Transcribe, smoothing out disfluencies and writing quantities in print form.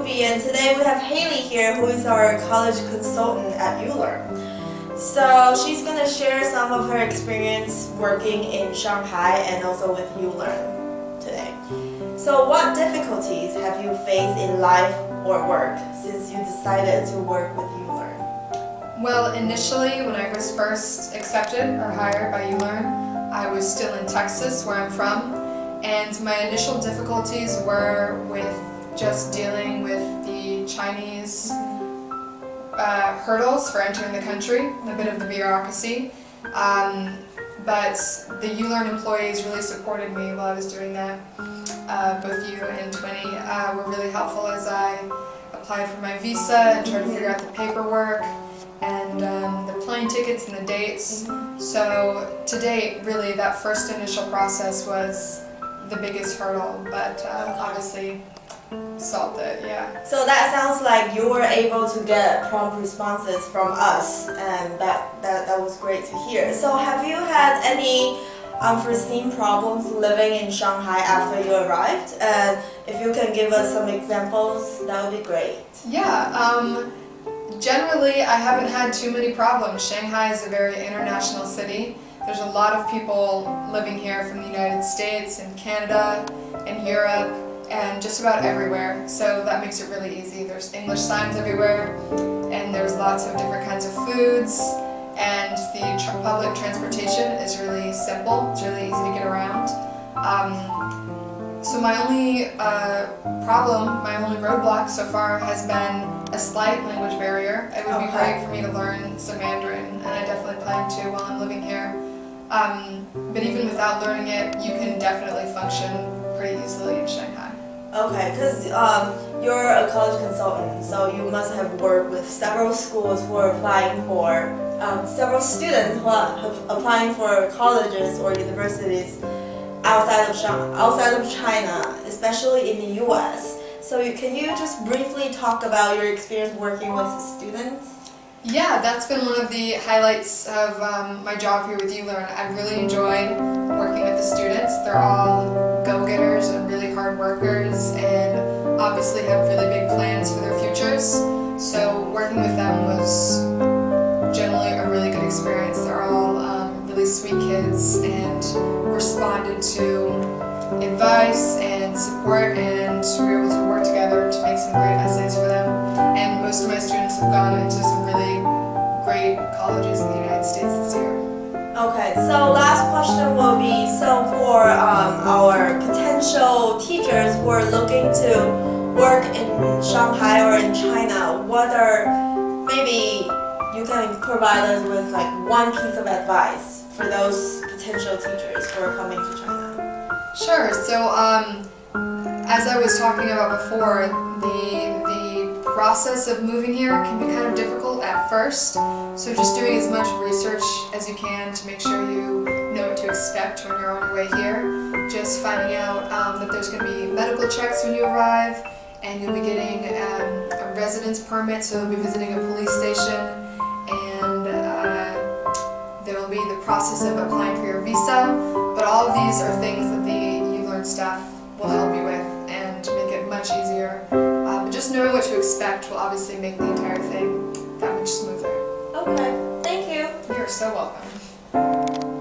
Ruby, and today we have Haley here, who is our college consultant at U-Learn. So she's going to share some of her experience working in Shanghai and also with U-Learn today. So what difficulties have you faced in life or work since you decided to work with U-Learn? Well, initially when I was first accepted or hired by U-Learn, I was still in Texas, where I'm from, and my initial difficulties were with just dealing with the Chinese hurdles for entering the country, a bit of the bureaucracy. But the U-Learn employees really supported me while I was doing that. Both you and Twinny were really helpful as I applied for my visa and tried to figure out the paperwork and the plane tickets and the dates. So to date, really, that first initial process was the biggest hurdle, but obviously solved it, yeah. So that sounds like you were able to get prompt responses from us, and that was great to hear. So have you had any unforeseen problems living in Shanghai after you arrived? And if you can give us some examples, that would be great. Yeah, generally I haven't had too many problems. Shanghai is a very international city. There's a lot of people living here from the United States and Canada and Europe and just about everywhere, so that makes it really easy. There's English signs everywhere, and there's lots of different kinds of foods, and the public transportation is really simple. It's really easy to get around. So my only problem, my only roadblock so far has been a slight language barrier. It would be great for me to learn some Mandarin, and I definitely plan to while I'm living here. But even without learning it, you can definitely function pretty easily in Shanghai. Okay, because you're a college consultant, so you must have worked with several schools who are applying for, several students who are applying for colleges or universities outside of China, especially in the US. So can you just briefly talk about your experience working with students? Yeah, that's been one of the highlights of my job here with U-Learn. I've really enjoyed working with the students. They're all go-getters and really hard workers and obviously have really big plans for their futures. So working with them was generally a really good experience. They're all really sweet kids and responded to advice and support, and we were able to work together to make some great essays for them. And most of my students have gone into some really great colleges in the United States this year. Okay, so last question will be, so for our potential teachers who are looking to work in Shanghai or in China, what are, maybe you can provide us with like one piece of advice for those potential teachers who are coming to China? Sure, so as I was talking about before, the process of moving here can be kind of difficult at first, so just doing as much research as you can to make sure you know what to expect when you're on your way here. Just finding out that there's going to be medical checks when you arrive, and you'll be getting a residence permit, so you'll be visiting a police station, and there will be the process of applying for your visa. But all of these are things that the U-Learn staff will help you with and make it much easier. But just knowing what to expect will obviously make the entire thing that much smoother. Okay, thank you. You're so welcome.